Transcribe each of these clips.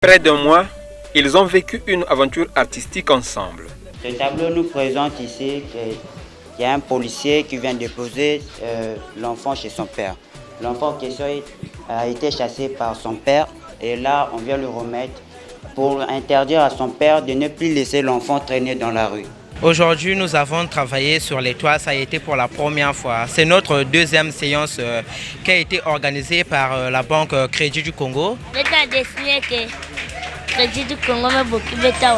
Près d'un mois, ils ont vécu une aventure artistique ensemble. Ce tableau nous présente ici qu'il y a un policier qui vient déposer l'enfant chez son père. L'enfant en question a été chassé par son père et là on vient le remettre pour interdire à son père de ne plus laisser l'enfant traîner dans la rue. Aujourd'hui, nous avons travaillé sur les toits, ça a été pour la première fois. C'est notre deuxième séance qui a été organisée par la Banque Crédit du Congo. Je t'ai dessiné que Crédit du Congo m'a beaucoup de temps.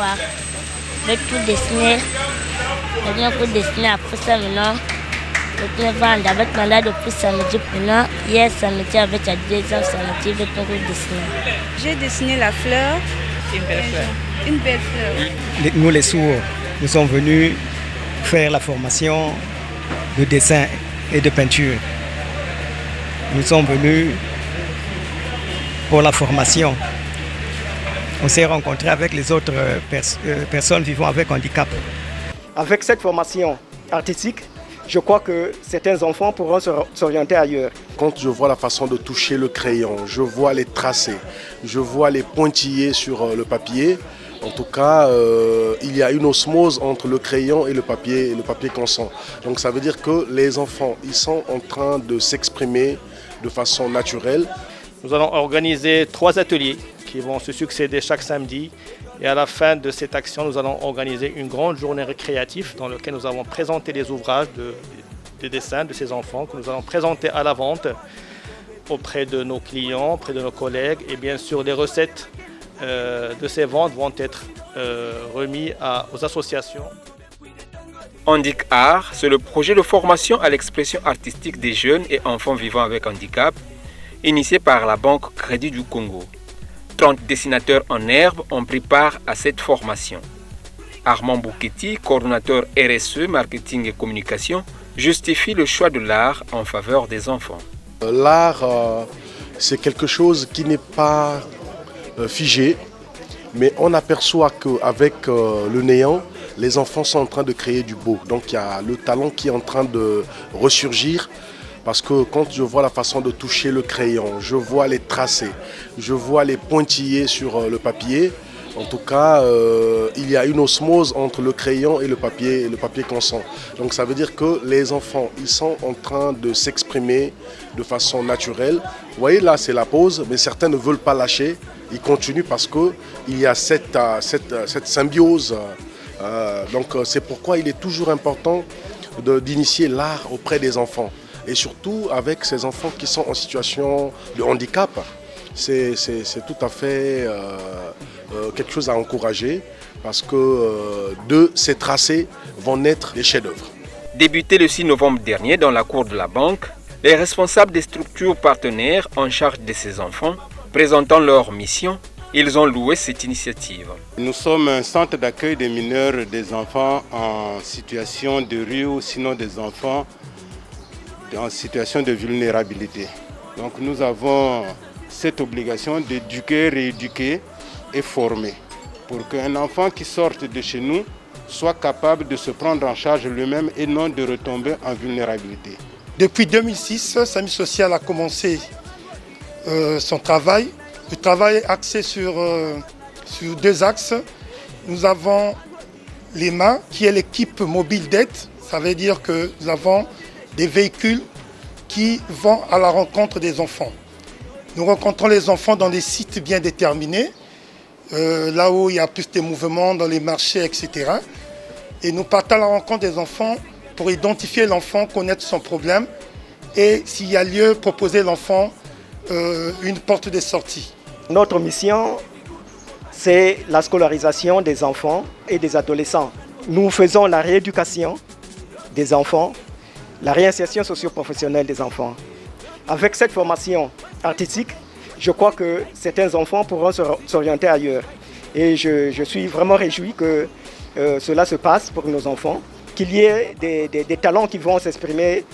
Je tout dessiné. Je viens pour dessiner après ça maintenant. Je vais vendre avec mandat depuis samedi maintenant. Hier samedi avec la deuxième samedi, je vais tout dessiner. J'ai dessiné la fleur. Une belle fleur. Une belle fleur. Nous les sourds, nous sommes venus faire la formation de dessin et de peinture. Nous sommes venus pour la formation. On s'est rencontrés avec les autres personnes vivant avec handicap. Avec cette formation artistique, je crois que certains enfants pourront s'orienter ailleurs. Quand je vois la façon de toucher le crayon, je vois les tracés, je vois les pointillés sur le papier. En tout cas, il y a une osmose entre le crayon et le papier qu'on sent. Donc ça veut dire que les enfants, ils sont en train de s'exprimer de façon naturelle. Nous allons organiser 3 ateliers qui vont se succéder chaque samedi. Et à la fin de cette action, nous allons organiser une grande journée récréative dans laquelle nous allons présenter les ouvrages de dessin de ces enfants que nous allons présenter à la vente auprès de nos clients, auprès de nos collègues. Et bien sûr, les recettes de ces ventes vont être remises aux associations. Handic Art, c'est le projet de formation à l'expression artistique des jeunes et enfants vivant avec handicap, initié par la Banque Crédit du Congo. 30 dessinateurs en herbe ont pris part à cette formation. Armand Bouketti, coordonnateur RSE, marketing et communication, justifie le choix de l'art en faveur des enfants. L'art, c'est quelque chose qui n'est pas figé, mais on aperçoit qu'avec le néant, les enfants sont en train de créer du beau. Donc il y a le talent qui est en train de ressurgir. Parce que quand je vois la façon de toucher le crayon, je vois les tracés, je vois les pointillés sur le papier. En tout cas, il y a une osmose entre le crayon et le papier qu'on sent. Donc ça veut dire que les enfants, ils sont en train de s'exprimer de façon naturelle. Vous voyez, là, c'est la pause, mais certains ne veulent pas lâcher. Ils continuent parce qu'il y a cette symbiose. Donc c'est pourquoi il est toujours important d'initier l'art auprès des enfants. Et surtout avec ces enfants qui sont en situation de handicap, c'est tout à fait quelque chose à encourager parce que de ces tracés vont naître des chefs-d'œuvre. Débuté le 6 novembre dernier dans la cour de la banque, les responsables des structures partenaires en charge de ces enfants, présentant leur mission, ils ont loué cette initiative. Nous sommes un centre d'accueil des mineurs et des enfants en situation de rue ou sinon des enfants en situation de vulnérabilité. Donc nous avons cette obligation d'éduquer, rééduquer et former pour qu'un enfant qui sorte de chez nous soit capable de se prendre en charge lui-même et non de retomber en vulnérabilité. Depuis 2006, SAMU Social a commencé son travail. Le travail est axé sur 2 axes. Nous avons les mains, qui est l'équipe mobile d'aide. Ça veut dire que nous avons des véhicules qui vont à la rencontre des enfants. Nous rencontrons les enfants dans des sites bien déterminés, là où il y a plus de mouvements, dans les marchés, etc. Et nous partons à la rencontre des enfants pour identifier l'enfant, connaître son problème et s'il y a lieu, proposer à l'enfant une porte de sortie. Notre mission, c'est la scolarisation des enfants et des adolescents. Nous faisons la rééducation des enfants, la réinsertion socio-professionnelle des enfants. Avec cette formation artistique, je crois que certains enfants pourront s'orienter ailleurs. Et je suis vraiment réjoui que cela se passe pour nos enfants, qu'il y ait des talents qui vont s'exprimer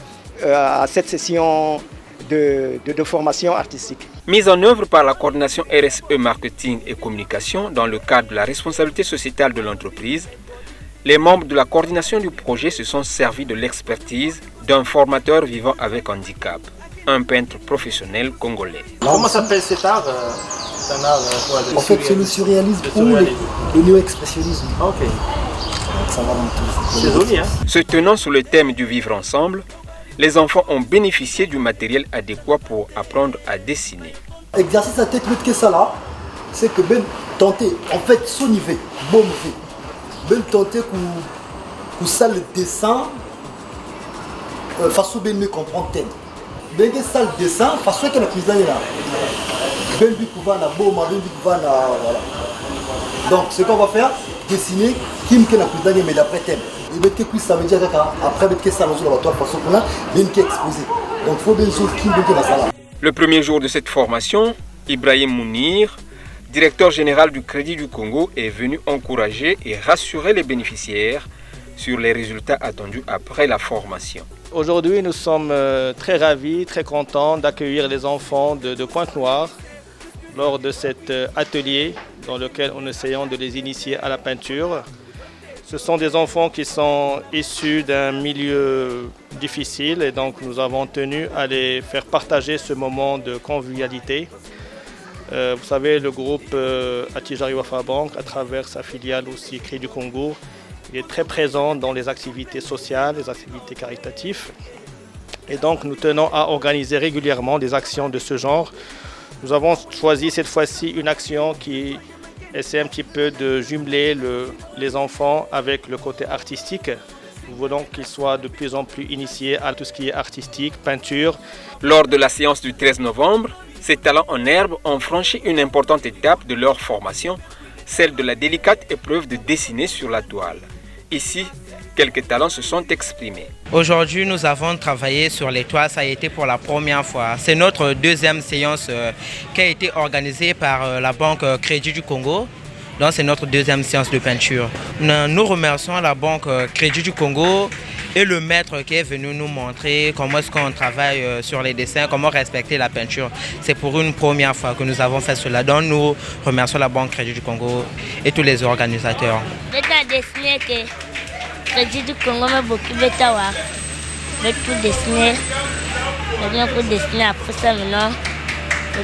à cette session de formation artistique. Mise en œuvre par la coordination RSE Marketing et Communication dans le cadre de la responsabilité sociétale de l'entreprise, les membres de la coordination du projet se sont servis de l'expertise d'un formateur vivant avec handicap. un peintre professionnel congolais. Comment s'appelle cet art En fait, c'est le surréalisme ou le néo-expressionnisme. Ok. Ça va dans tout. C'est joli, hein? Se tenant sous le thème du vivre ensemble, les enfants ont bénéficié du matériel adéquat pour apprendre à dessiner. Exercice à tête que ça là, c'est que même tenter, en fait, son niveau, bon fait, même tenter que ça le dessin, façon bien me comprendre thème. Bien que ça le dessin, façon que la prise là, bien du pouvoir na bon, bien du pouvoir na voilà. Donc ce qu'on va faire, dessiner qui me la prise là, mais d'après thème. Et bien que ça veut dire après que ça nous la façon qu'on a, bien qui exposé. Donc il faut bien sûr qui bien la salle. Le premier jour de cette formation, Ibrahim Mounir, directeur général du Crédit du Congo, est venu encourager et rassurer les bénéficiaires sur les résultats attendus après la formation. Aujourd'hui, nous sommes très ravis, très contents d'accueillir les enfants de Pointe-Noire lors de cet atelier dans lequel nous essayons de les initier à la peinture. Ce sont des enfants qui sont issus d'un milieu difficile et donc nous avons tenu à les faire partager ce moment de convivialité. Vous savez, le groupe Attijari Wafa Bank, à travers sa filiale aussi Crédit du Congo, il est très présent dans les activités sociales, les activités caritatives. Et donc nous tenons à organiser régulièrement des actions de ce genre. Nous avons choisi cette fois-ci une action qui essaie un petit peu de jumeler les enfants avec le côté artistique. Nous voulons qu'ils soient de plus en plus initiés à tout ce qui est artistique, peinture. Lors de la séance du 13 novembre, ces talents en herbe ont franchi une importante étape de leur formation, celle de la délicate épreuve de dessiner sur la toile. Ici, quelques talents se sont exprimés. Aujourd'hui, nous avons travaillé sur les toiles, ça a été pour la première fois. C'est notre deuxième séance qui a été organisée par la Banque Crédit du Congo. Donc c'est notre deuxième séance de peinture. Nous remercions la Banque Crédit du Congo et le maître qui est venu nous montrer comment est-ce qu'on travaille sur les dessins, comment respecter la peinture. C'est pour une première fois que nous avons fait cela. Donc nous remercions la Banque Crédit du Congo et tous les organisateurs. Crédit du Congo m'a beaucoup bêta mais tout dessiner, mais bien pour dessiner après ça maintenant,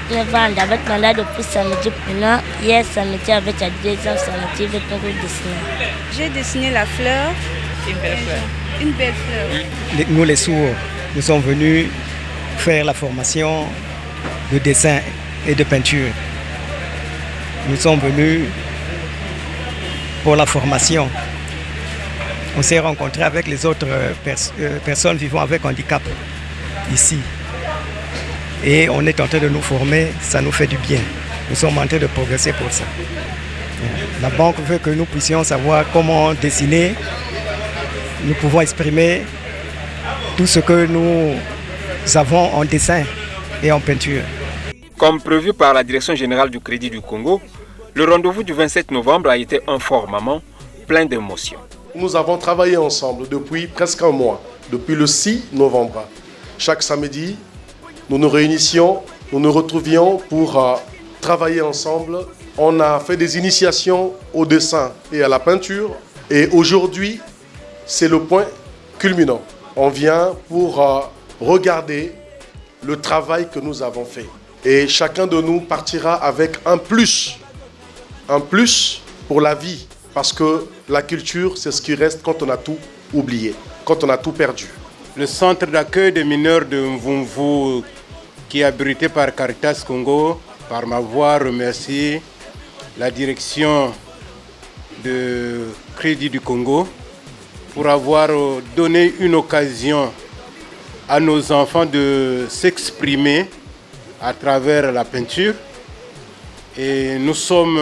je vais vendre avec mandat depuis samedi maintenant, hier samedi avec la deuxième samedi, je vais dessiner. J'ai dessiné la fleur. Une belle fleur. Une belle fleur. Nous les sourds, nous sommes venus faire la formation de dessin et de peinture. Nous sommes venus pour la formation. On s'est rencontré avec les autres personnes vivant avec handicap ici. Et on est en train de nous former, ça nous fait du bien. Nous sommes en train de progresser pour ça. La banque veut que nous puissions savoir comment dessiner. Nous pouvons exprimer tout ce que nous avons en dessin et en peinture. Comme prévu par la Direction générale du Crédit du Congo, le rendez-vous du 27 novembre a été un fort moment plein d'émotions. Nous avons travaillé ensemble depuis presque un mois, depuis le 6 novembre. Chaque samedi, nous nous réunissions, nous nous retrouvions pour travailler ensemble. On a fait des initiations au dessin et à la peinture. Et aujourd'hui, c'est le point culminant. On vient pour regarder le travail que nous avons fait. Et chacun de nous partira avec un plus pour la vie. Parce que la culture, c'est ce qui reste quand on a tout oublié, quand on a tout perdu. Le centre d'accueil des mineurs de Mvumvu, qui est abrité par Caritas Congo, par ma voix, remercie la direction de Crédit du Congo pour avoir donné une occasion à nos enfants de s'exprimer à travers la peinture. Et nous sommes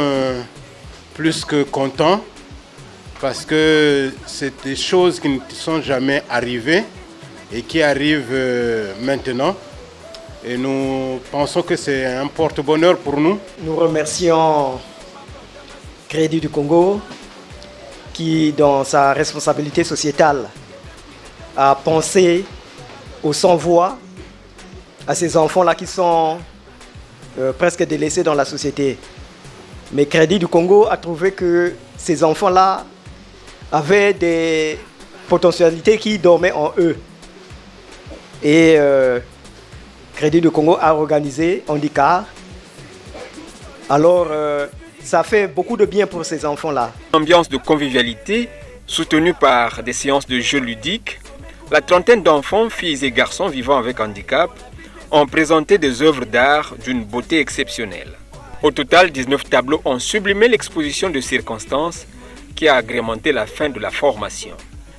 plus que contents parce que c'est des choses qui ne sont jamais arrivées et qui arrivent maintenant. Et nous pensons que c'est un porte-bonheur pour nous. Nous remercions Crédit du Congo qui, dans sa responsabilité sociétale, a pensé aux sans-voix, à ces enfants-là qui sont presque délaissés dans la société. Mais Crédit du Congo a trouvé que ces enfants-là avaient des potentialités qui dormaient en eux. Et Crédit du Congo a organisé Handicap. Alors, ça fait beaucoup de bien pour ces enfants-là. Ambiance de convivialité, soutenue par des séances de jeux ludiques, la trentaine d'enfants, filles et garçons vivant avec handicap ont présenté des œuvres d'art d'une beauté exceptionnelle. Au total, 19 tableaux ont sublimé l'exposition de circonstances qui a agrémenté la fin de la formation.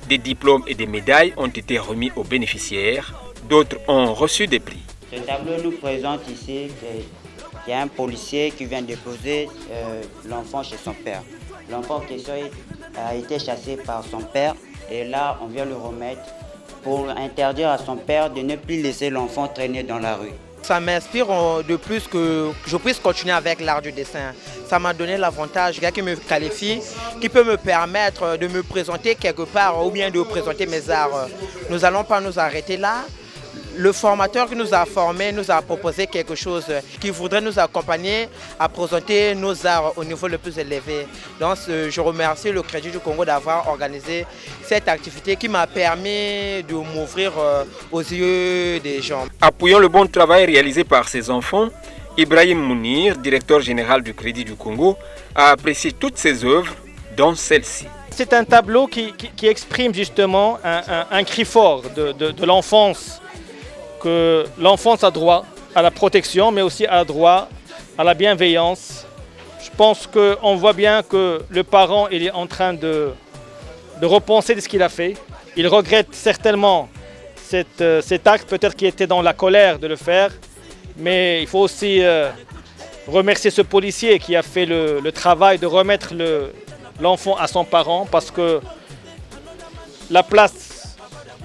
Des diplômes et des médailles ont été remis aux bénéficiaires, d'autres ont reçu des prix. Ce tableau nous présente ici qu'il y a un policier qui vient déposer l'enfant chez son père. L'enfant en question a été chassé par son père et là on vient le remettre pour interdire à son père de ne plus laisser l'enfant traîner dans la rue. Ça m'inspire de plus que je puisse continuer avec l'art du dessin. Ça m'a donné l'avantage qui me qualifie, qui peut me permettre de me présenter quelque part ou bien de présenter mes arts. Nous n'allons pas nous arrêter là. Le formateur qui nous a formés nous a proposé quelque chose qui voudrait nous accompagner à présenter nos arts au niveau le plus élevé. Donc je remercie le Crédit du Congo d'avoir organisé cette activité qui m'a permis de m'ouvrir aux yeux des gens. Appuyant le bon travail réalisé par ces enfants, Ibrahim Mounir, directeur général du Crédit du Congo, a apprécié toutes ces œuvres, dont celle-ci. C'est un tableau qui exprime justement un cri fort de l'enfance. Que l'enfance a droit à la protection, mais aussi a droit à la bienveillance. Je pense qu'on voit bien que le parent il est en train de repenser de ce qu'il a fait. Il regrette certainement cet acte, peut-être qu'il était dans la colère de le faire, mais il faut aussi remercier ce policier qui a fait le travail de remettre l'enfant à son parent, parce que la place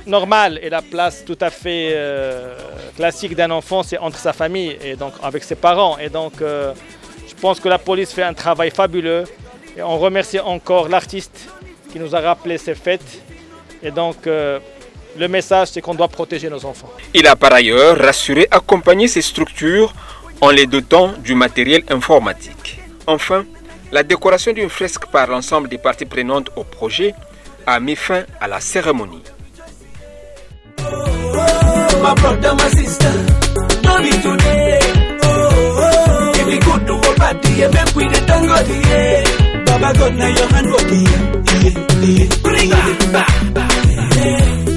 normale et la place tout à fait classique d'un enfant, c'est entre sa famille et donc avec ses parents. Et donc je pense que la police fait un travail fabuleux et on remercie encore l'artiste qui nous a rappelé ces fêtes. Et donc le message, c'est qu'on doit protéger nos enfants. Il a par ailleurs rassuré accompagner ces structures en les dotant du matériel informatique. Enfin, la décoration d'une fresque par l'ensemble des parties prenantes au projet a mis fin à la cérémonie. My brother, my sister, no be today. If we go to a party, make we the tango, yeah. Baba God, now your hand working, yeah. Bring it back.